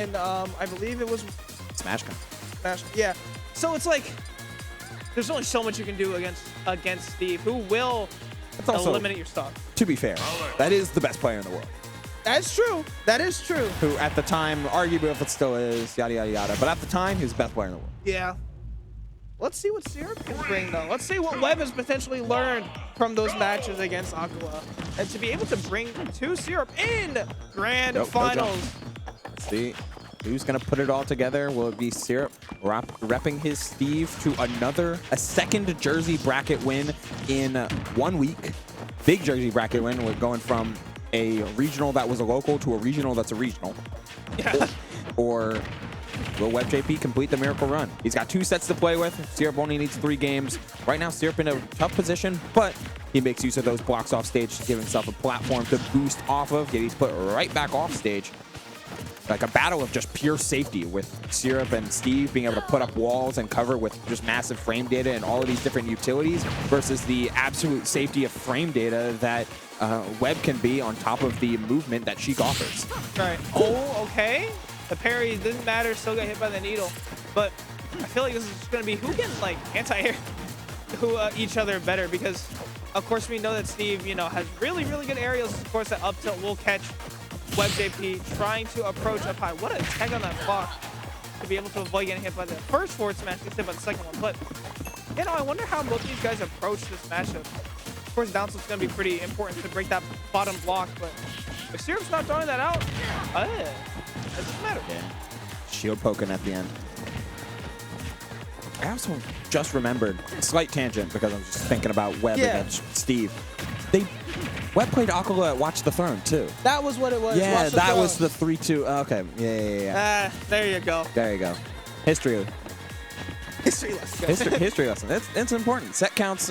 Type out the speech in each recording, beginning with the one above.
and I believe it was Smash Gun. Smash. Yeah. So it's like there's only so much you can do against Steve, who will eliminate your stock. To be fair, that is the best player in the world. That's true. That is true. Who at the time, arguably if it still is, yada yada yada. But at the time, he was the best player in the world. Yeah. Let's see what Syrup can bring, though. Let's see what Webb has potentially learned from those matches against Aquila. And to be able to bring to Syrup in Grand Finals. Let's see who's going to put it all together. Will it be Syrup repping his Steve to a second Jersey bracket win in 1 week? Big Jersey bracket win. We're going from a regional that was a local to a regional that's a regional. Yeah. Or will WebbJP complete the miracle run? He's got 2 sets to play with. Syrup only needs 3 games. Right now, Syrup in a tough position, but he makes use of those blocks off stage to give himself a platform to boost off of. Yet he's put right back off stage. Like a battle of just pure safety with Syrup and Steve being able to put up walls and cover with just massive frame data and all of these different utilities versus the absolute safety of frame data that Webb can be on top of the movement that Sheik offers. Right. Oh, okay. The parry didn't matter. Still got hit by the needle. But I feel like this is going to be who can like anti-air each other better, because of course we know that Steve, you know, has really, really good aerials. Of course, that up tilt will catch WebbJP trying to approach up high. What a tag on that block to be able to avoid getting hit by the first forward smash, gets hit by the second one. But, you know, I wonder how both these guys approach this matchup. Of course, down tilt's going to be pretty important to break that bottom block, but if Syrup's not throwing that out, it doesn't matter. Yeah. Shield poking at the end. I also just remembered, slight tangent because I'm just thinking about Webb against Steve. Webb played Aquila at Watch the Throne too. That was what it was. Yeah, that was the 3-2. Okay, yeah. There you go. There you go. History lesson. History lesson. It's important. Set counts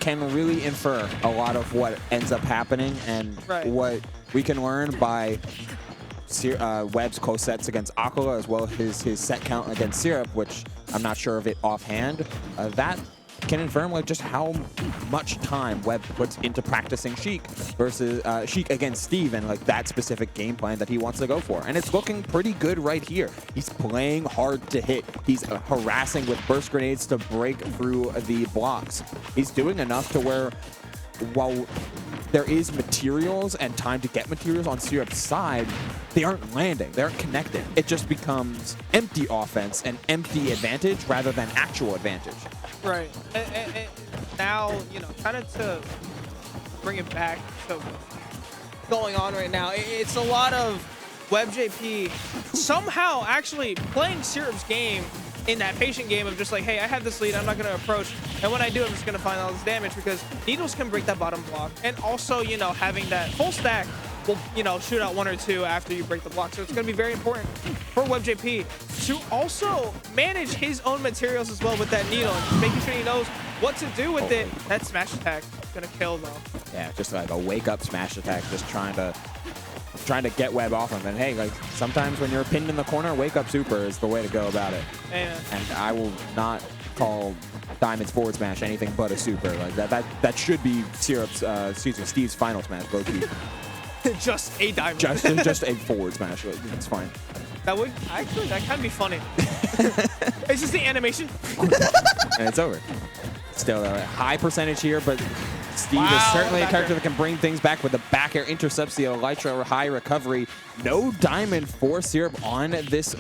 can really infer a lot of what ends up happening and what we can learn by Webb's close sets against Aquila, as well as his set count against Syrup, which I'm not sure of it offhand. That can infirm like just how much time Webb puts into practicing Sheik versus Sheik against Steve and like that specific game plan that he wants to go for. And it's looking pretty good right here. He's playing hard to hit. He's harassing with burst grenades to break through the blocks. He's doing enough to where while there is materials and time to get materials on Syrup's side, they aren't landing. They aren't connecting. It just becomes empty offense and empty advantage rather than actual advantage. Right. And now, you know, kind of to bring it back to going on right now, it's a lot of WebbJP somehow actually playing Syrup's game in that patient game of just like, hey, I have this lead, I'm not going to approach, and when I do, I'm just going to find all this damage, because needles can break that bottom block, and also, you know, having that full stack will, you know, shoot out 1 or 2 after you break the block. So it's going to be very important for WebbJP to also manage his own materials as well with that needle, and just making sure he knows what to do with it. That smash attack is going to kill, though. Yeah, just like a wake-up smash attack, just trying to get Webb off him. And hey, like sometimes when you're pinned in the corner, wake up super is the way to go about it. Yeah. And I will not call Diamond's forward smash anything but a super. Like that should be Steve's final smash, low key. Just a diamond. just a forward smash. It's fine. That would actually, that can be funny. It's just the animation. And it's over. Still a high percentage here, but Steve is certainly a character that can bring things back with the back air intercepts, the Elytra high recovery. No diamond for Syrup on this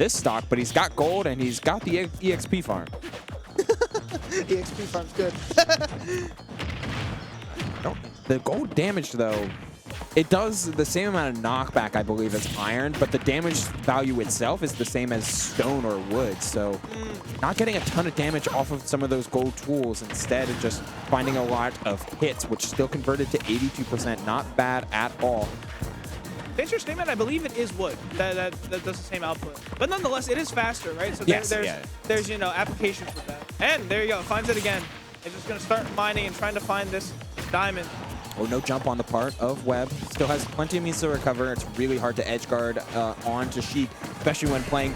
stock, but he's got gold and he's got the EXP farm. EXP farm's good. The gold damage, though, it does the same amount of knockback, I believe, as iron, but the damage value itself is the same as stone or wood. So not getting a ton of damage off of some of those gold tools, instead of just finding a lot of hits, which still converted to 82%. Not bad at all. Fancy statement, I believe it is wood that does the same output. But nonetheless, it is faster, right? So there's you know, applications with that. And there you go, finds it again. It's just going to start mining and trying to find this diamond. Oh, no jump on the part of Webb. Still has plenty of means to recover. It's really hard to edge guard onto Sheik, especially when playing.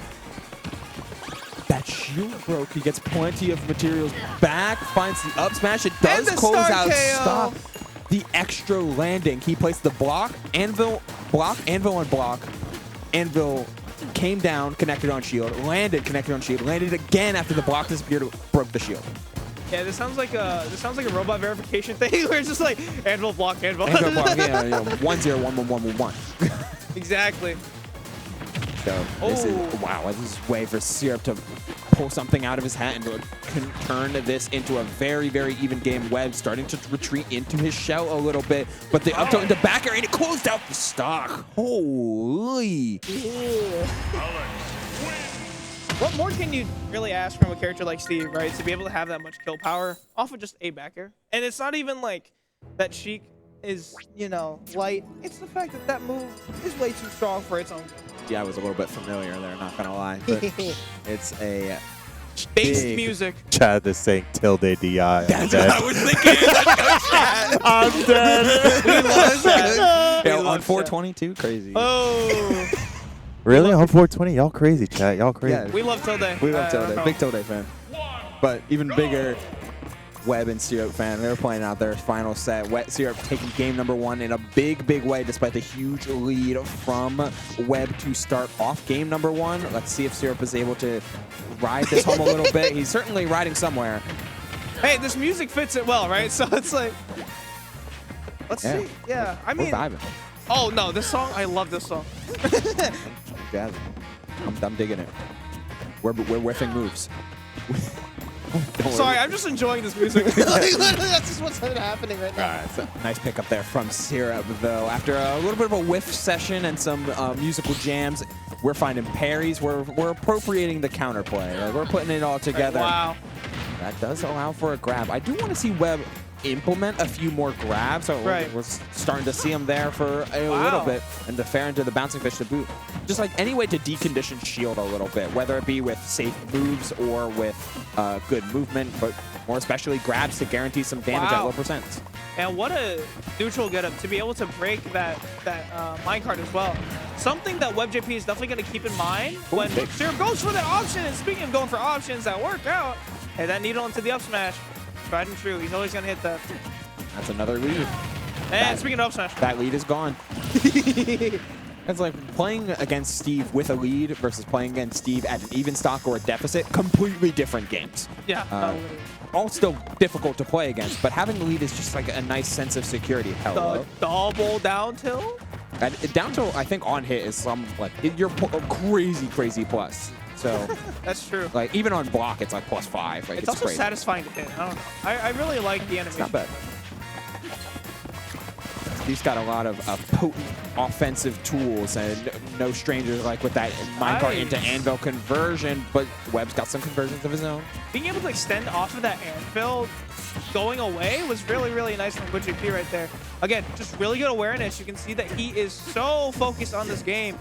That shield broke. He gets plenty of materials back, finds the up smash. It does close out, stop the extra landing. He placed the block, anvil, and block, Anvil came down, connected on shield, landed, connected on shield, landed again after the block disappeared, broke the shield. Yeah, this sounds like a robot verification thing where it's just like Anvil block, Anvil. Anvil block, yeah, 1-0, 1-1-1-1-1. Exactly. So this is wow. This is a way for Syrup to pull something out of his hat and to turn this into a very, very even game. Webb starting to retreat into his shell a little bit, but the up tilt into back air and it closed out the stock. Holy! What more can you really ask from a character like Steve, right? To be able to have that much kill power off of just a back air, and it's not even like that Sheik is, you know, light. It's the fact that that move is way too strong for its own good. Yeah, I was a little bit familiar there, not gonna lie. But it's a bass music. Chad is saying tilde DI. That's what I was thinking. I'm dead. We love that. Yeah, on 422, crazy. Oh. Really? On 420? Y'all crazy, chat. Y'all crazy. Yeah. We love Tilde. We love Tilde. Big Tilde fan. But even bigger Webb and Syrup fan. They're playing out their final set. Syrup taking game number 1 in a big, big way despite the huge lead from Webb to start off game number 1. Let's see if Syrup is able to ride this home a little bit. He's certainly riding somewhere. Hey, this music fits it well, right? So it's like, let's see. Yeah, I mean, we're vibing. Oh no, this song, I love this song. Jazz. I'm digging it. We're whiffing moves. Sorry, I'm just enjoying this music. That's just what's happening right now. It's a nice pickup there from Syrup, though. After a little bit of a whiff session and some musical jams, we're finding parries. We're appropriating the counterplay. Like, we're putting it all together. Wow. That does allow for a grab. I do want to see Webb implement a few more grabs. So we're starting to see him there for a little bit, and the fair into the bouncing fish to boot. Just like any way to decondition shield a little bit, whether it be with safe moves or with good movement, but more especially grabs to guarantee some damage at low percents. And what a neutral getup to be able to break that minecart as well. Something that WebbJP is definitely going to keep in mind when Syrup goes for that option. And speaking of going for options that work out, hey, that needle into the up smash. Tried and true. He's always going to hit that. That's another lead. And speaking of up smash. That lead is gone. It's like playing against Steve with a lead versus playing against Steve at an even stock or a deficit. Completely different games. Yeah. All still difficult to play against, but having the lead is just like a nice sense of security. Hello. The double down tilt? Down tilt, I think on hit is some like you're crazy plus. So that's true. Like even on block, it's like +5. Like, it's also crazy. Satisfying to hit. I don't know. I really like the animation. It's not bad. He's got a lot of potent offensive tools, and no stranger like with that minecart into anvil conversion, but Webb's got some conversions of his own. Being able to extend off of that anvil going away was really, really nice from WebbJP right there. Again, just really good awareness. You can see that he is so focused on this game.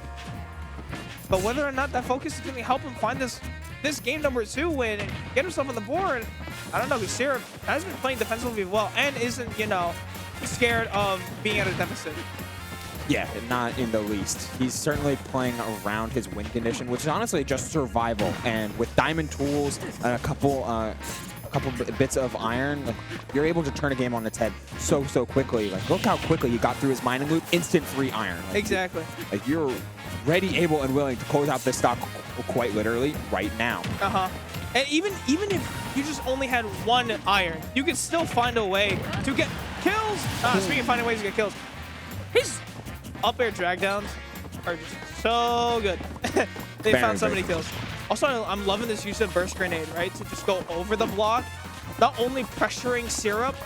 But whether or not that focus is going to help him find this game number 2 win and get himself on the board, I don't know, because Syrup has been playing defensively well and isn't, you know, scared of being at a deficit. Yeah, not in the least. He's certainly playing around his win condition, which is honestly just survival. And with diamond tools and a couple bits of iron, like, you're able to turn a game on its head so quickly. Like, look how quickly he got through his mining loop. Instant free iron. Like, exactly. Like, you're ready, able, and willing to close out this stock quite literally right now. And even if you just only had 1 iron, you could still find a way to get kills. Speaking of finding ways to get kills, his up air drag downs are just so good. They found so many kills. Also, I'm loving this use of burst grenade, right? To just go over the block, not only pressuring Syrup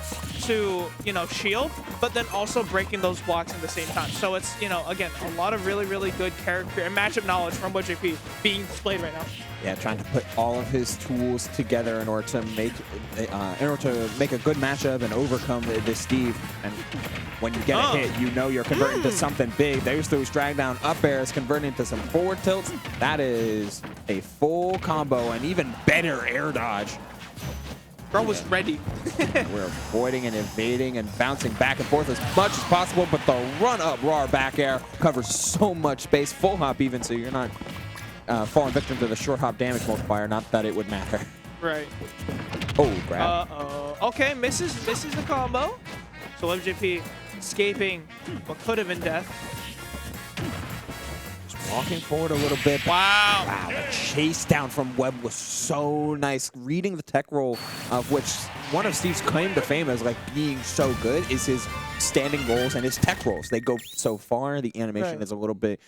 to, you know, shield, but then also breaking those blocks at the same time. So it's, you know, again, a lot of really, really good character and matchup knowledge from WebbJP being displayed right now. Yeah, trying to put all of his tools together in order to make a good matchup and overcome this Steve. And when you get a hit, you know you're converting to something big. There's those drag down up airs, converting to some forward tilts. That is a full combo and even better air dodge. Bro was ready. We're avoiding and evading and bouncing back and forth as much as possible, but the run-up raw back air covers so much space. Full hop even, so you're not falling victim to the short hop damage multiplier. Not that it would matter. Right. Oh, grab. Okay, misses the combo. So WebbJP escaping what could have been death. walking forward a little bit. Wow. Wow, the chase down from Webb was so nice. Reading the tech roll, of which one of Steve's claim to fame as like being so good is his standing rolls and his tech rolls. They go so far. The animation is a little bit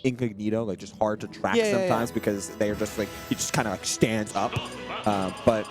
incognito, like just hard to track sometimes because they're just like, he just kind of like stands up. But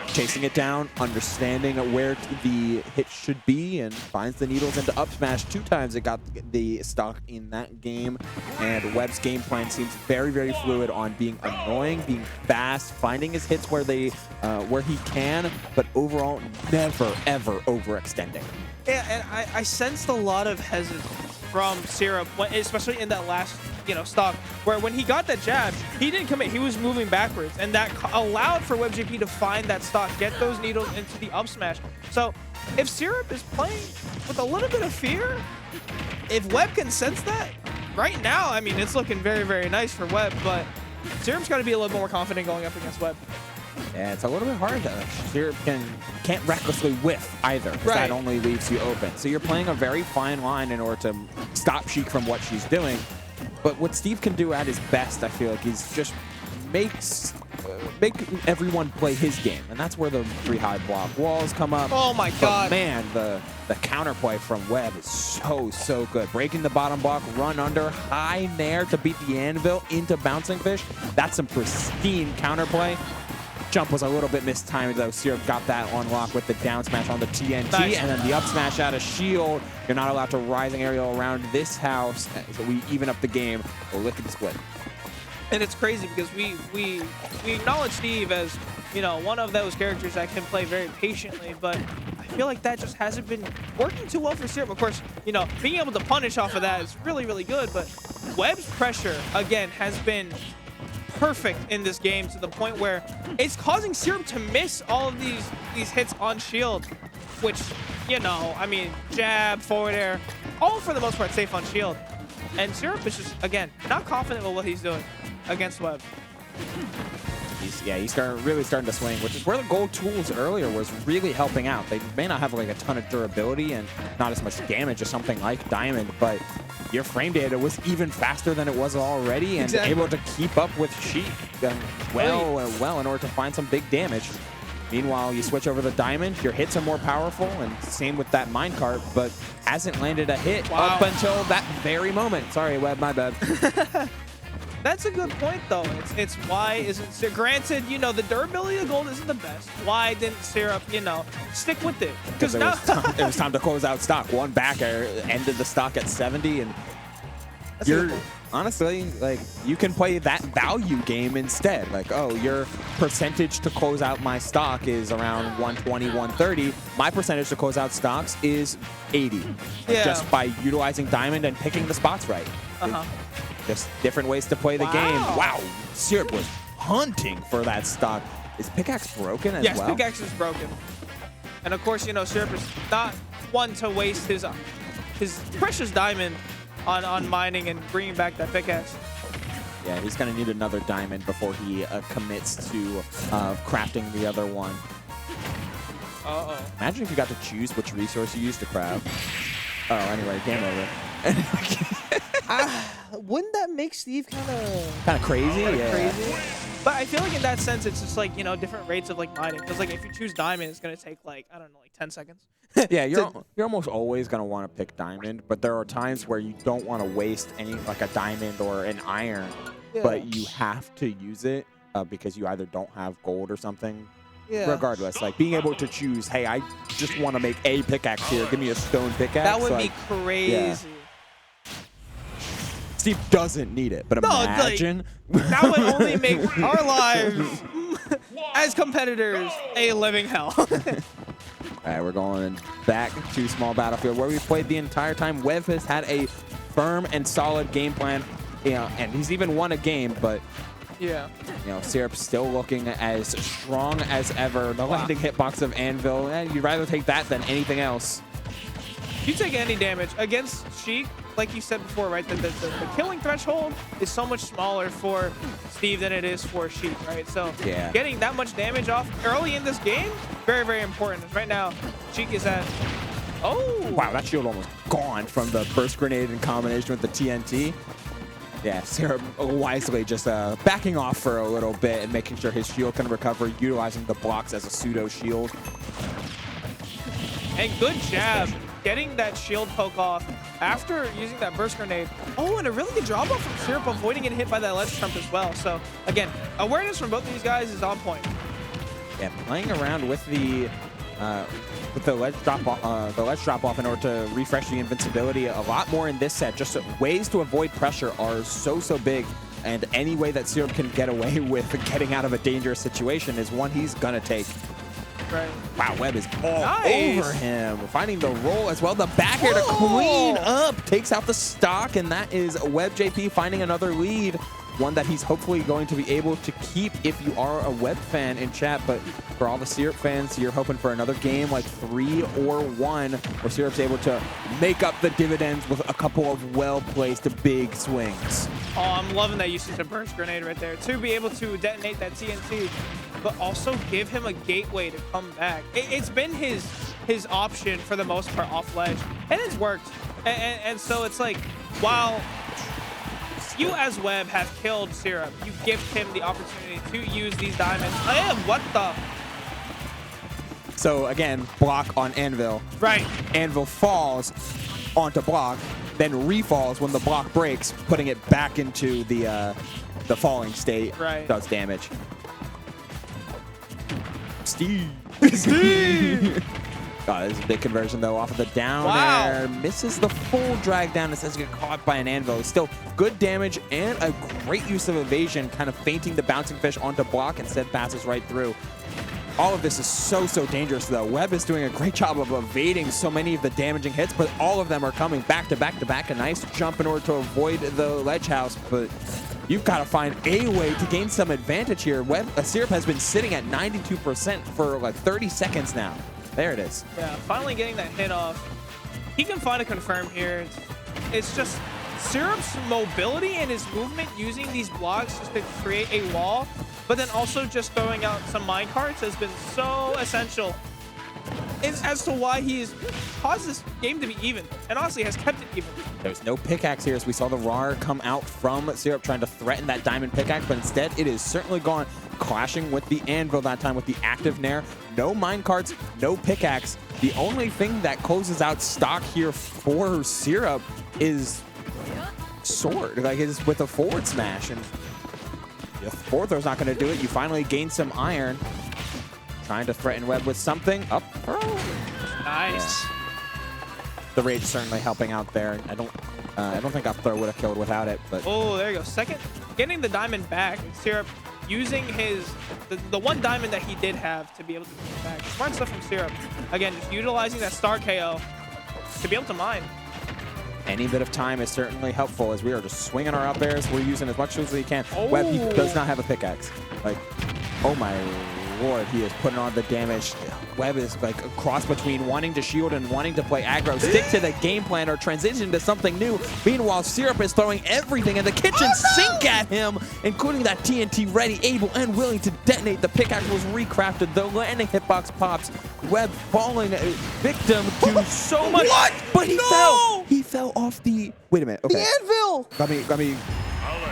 chasing it down, understanding where the hit should be, and finds the needles into up smash 2 times. It got the stock in that game, and Webb's game plan seems very, very fluid on being annoying, being fast, finding his hits where he can, but overall never ever overextending. Yeah, and I sensed a lot of hesitance from Syrup, especially in that last stock, where when he got that jab, he didn't commit. He was moving backwards, and that allowed for WebbJP to find that stock, get those needles into the up smash. So if Syrup is playing with a little bit of fear, if Webb can sense that, right now, I mean, it's looking very, very nice for Webb, but Syrup's got to be a little more confident going up against Webb. Yeah, it's a little bit hard though. Syrup can't recklessly whiff either, because that only leaves you open. So you're playing a very fine line in order to stop Sheik from what she's doing. But what Steve can do at his best, I feel like, is just make everyone play his game, and that's where the 3 high block walls come up. Oh my God! But man, the counterplay from Webb is so good. Breaking the bottom block, run under, high nair to beat the anvil into bouncing fish. That's some pristine counterplay. Jump was a little bit mistimed though. Syrup got that on lock with the down smash on the TNT, and then the up smash out of shield. You're not allowed to rising aerial around this house, so we even up the game. We'll lick and split. And it's crazy because we acknowledge Steve as one of those characters that can play very patiently, but I feel like that just hasn't been working too well for Syrup. Of course, being able to punish off of that is really, really good, but Webb's pressure again has been perfect in this game to the point where it's causing Syrup to miss all of these hits on shield, which I mean, jab, forward air, all for the most part safe on shield. And Syrup is just, again, not confident with what he's doing against Webb. He's really starting to swing, which is where the gold tools earlier was really helping out. They may not have like a ton of durability and not as much damage as something like Diamond, but your frame data was even faster than it was already, and able to keep up with Sheik well in order to find some big damage. Meanwhile, you switch over the Diamond, your hits are more powerful, and same with that minecart, but hasn't landed a hit up until that very moment. Sorry, Webb, my bad. That's a good point, though. It's why isn't granted, the durability of gold isn't the best. Why didn't Syrup, stick with it? Because it was time to close out stock. One backer ended the stock at 70, and you're honestly like, you can play that value game instead. Like, oh, your percentage to close out my stock is around 120, 130. My percentage to close out stocks is 80. Just by utilizing Diamond and picking the spots right. Just different ways to play the game. Wow, Syrup was hunting for that stock. Is pickaxe broken as well? Yes, pickaxe is broken. And of course, Syrup is not one to waste his precious diamond on mining and bringing back that pickaxe. Yeah, he's going to need another diamond before he commits to crafting the other one. Imagine if you got to choose which resource you use to craft. Oh, anyway, game over. Wouldn't that make Steve kind of crazy? Crazy. But I feel like in that sense, it's just like, different rates of like mining. Because like if you choose diamond, it's gonna take like, I don't know, like 10 seconds. Yeah, you're almost always gonna want to pick diamond, but there are times where you don't want to waste any like a diamond or an iron, but you have to use it because you either don't have gold or something. Yeah. Regardless, like being able to choose, hey, I just want to make a pickaxe here. Give me a stone pickaxe. That would be crazy. Yeah. Steve doesn't need it, but imagine. That would only make our lives as competitors a living hell. All right, we're going back to small battlefield where we played the entire time. Webb has had a firm and solid game plan, and he's even won a game, but Syrup's still looking as strong as ever. The landing hitbox of Anvil, you'd rather take that than anything else. You take any damage against Sheik, like you said before, right? The killing threshold is so much smaller for Steve than it is for Sheik, right? So getting that much damage off early in this game, very, very important. Right now, Sheik is at Oh! Wow, that shield almost gone from the burst grenade in combination with the TNT. Yeah, Syrup wisely just backing off for a little bit and making sure his shield can recover, utilizing the blocks as a pseudo shield. And good jab, getting that shield poke off after using that burst grenade. Oh, and a really good drop off from Syrup, avoiding getting hit by that ledge jump as well. So again, awareness from both of these guys is on point. Yeah, playing around with the ledge drop off in order to refresh the invincibility a lot more in this set. Just ways to avoid pressure are so big, and any way that Syrup can get away with getting out of a dangerous situation is one he's gonna take. Right. Wow, Webb is all over him. Finding the roll as well. The back air to clean up. Takes out the stock, and that is WebbJP finding another lead. One that he's hopefully going to be able to keep if you are a Webb fan in chat. But for all the Syrup fans, you're hoping for another game like 3 or 1 where Syrup's able to make up the dividends with a couple of well-placed big swings. Oh, I'm loving that usage of burst grenade right there. To be able to detonate that TNT, but also give him a gateway to come back. It's been his option for the most part off ledge, and it's worked. And so it's like, while you as Webb have killed Syrup, you give him the opportunity to use these diamonds. What the? So again, block on Anvil. Right. Anvil falls onto block, then refalls when the block breaks, putting it back into the falling state. Right. Does damage. Steve. Oh, this is a big conversion, though, off of the down air. Misses the full drag down and says get caught by an Anvil. Still good damage and a great use of evasion, kind of feinting the bouncing fish onto block, instead passes right through. All of this is so dangerous, though. Webb is doing a great job of evading so many of the damaging hits, but all of them are coming back to back to back. A nice jump in order to avoid the ledge house, but you've got to find a way to gain some advantage here. Syrup has been sitting at 92% for like 30 seconds now. There it is. Yeah, finally getting that hit off. He can find a confirm here. It's just Syrup's mobility and his movement using these blocks just to create a wall, but then also just throwing out some minecarts has been so essential as to why he's caused this game to be even, and honestly has kept it even. There's no pickaxe here, as we saw the RAR come out from Syrup trying to threaten that diamond pickaxe, but instead it is certainly gone, clashing with the Anvil that time with the active Nair. No minecarts, no pickaxe. The only thing that closes out stock here for Syrup is sword, like is with a forward smash, and the forward throw's not going to do it. You finally gain some iron. Trying to threaten Webb with something. Up throw. Nice. Yeah. The rage certainly helping out there. I don't think up throw would have killed without it, but oh, there you go. Second, getting the diamond back. Syrup using the one diamond that he did have to be able to get it back. Smart stuff from Syrup. Again, just utilizing that star KO to be able to mine. Any bit of time is certainly helpful, as we are just swinging our up airs. We're using as much as we can. Oh. Webb, he does not have a pickaxe. Like, oh my lord, he is putting on the damage. Webb is like a cross between wanting to shield and wanting to play aggro. Stick to the game plan or transition to something new. Meanwhile, Syrup is throwing everything in the kitchen sink at him, including that TNT ready, able, and willing to detonate. The pickaxe was recrafted. The landing hitbox pops. Webb falling victim to so much. What? But he fell. He fell off the. Wait a minute. Okay. The anvil. Got me.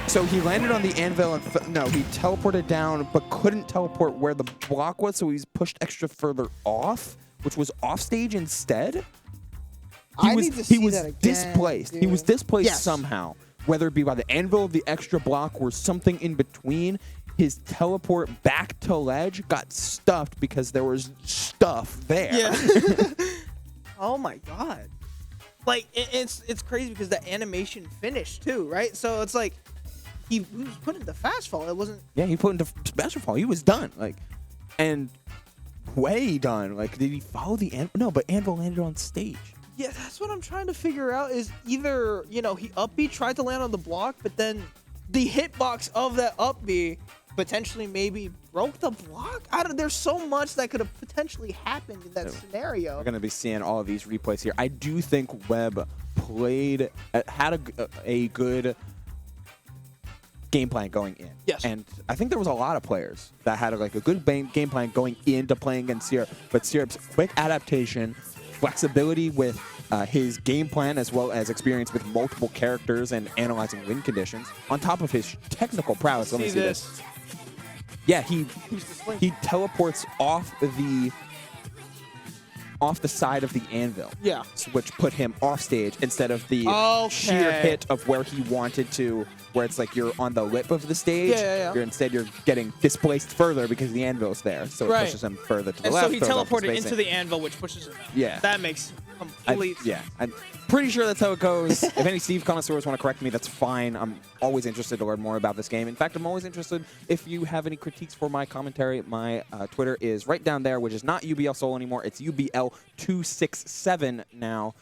So he landed on the anvil and no, he teleported down, but couldn't teleport where the block was, so he's pushed extra further off, which was off stage instead. I need to see that again, displaced. dude. He was displaced Yes. somehow, whether it be by the anvil, the extra block, or something in between. His teleport back to ledge got stuffed because there was stuff there. Yeah. Oh my god. Like it's crazy because the animation finished too, right? So it's like he was put into fast fall. It wasn't. Yeah, he put into special fall. He was done, like, and way done. Like, did he follow the anvil? No, but anvil landed on stage. Yeah, that's what I'm trying to figure out. Is either he up B tried to land on the block, but then the hitbox of that up B potentially maybe broke the block. There's so much that could have potentially happened in that scenario. We're gonna be seeing all of these replays here. I do think Webb had a good game plan going in. Yes. And I think there was a lot of players that had like a good game plan going into playing against Syrup, but Syrup's quick adaptation, flexibility with his game plan, as well as experience with multiple characters and analyzing win conditions, on top of his technical prowess. Let me see this. Yeah, he teleports off the side of the anvil. Yeah. Which put him off stage instead of the sheer hit of where he wanted to, where it's like you're on the lip of the stage. Yeah. You're getting displaced further because the anvil's there. So it pushes him further to the left. So he teleported into the anvil, which pushes him out. Yeah. That makes complete I'm pretty sure that's how it goes. If any Steve connoisseurs want to correct me, that's fine. I'm always interested to learn more about this game. In fact, I'm always interested if you have any critiques for my commentary. My Twitter is right down there, which is not UBL Soul anymore. It's UBL267 now.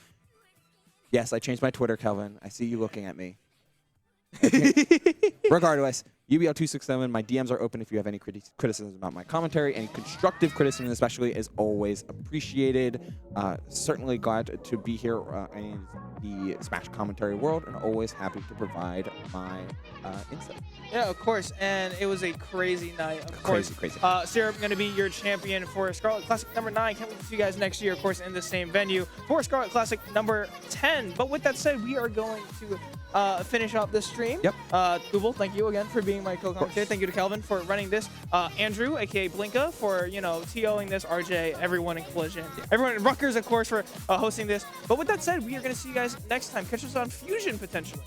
Yes, I changed my Twitter, Kelvin. I see you looking at me. Regardless, UBL267, my DMs are open if you have any criticisms about my commentary. Any constructive criticism especially is always appreciated. Certainly glad to be here in the Smash commentary world, and always happy to provide my insight. Yeah, of course. And it was a crazy night. Of course. Crazy. Syrup going to be your champion for Scarlet Classic number 9. Can't wait to see you guys next year, of course, in the same venue for Scarlet Classic number 10. But with that said, we are going to finish up this stream. Yep. Google, thank you again for being my co-commentator. Thank you to Kelvin for running this. Andrew, aka Blinka, for TOing this. RJ, everyone in Collision, everyone in Rutgers, of course, for hosting this. But with that said, we are going to see you guys next time. Catch us on Fusion potentially.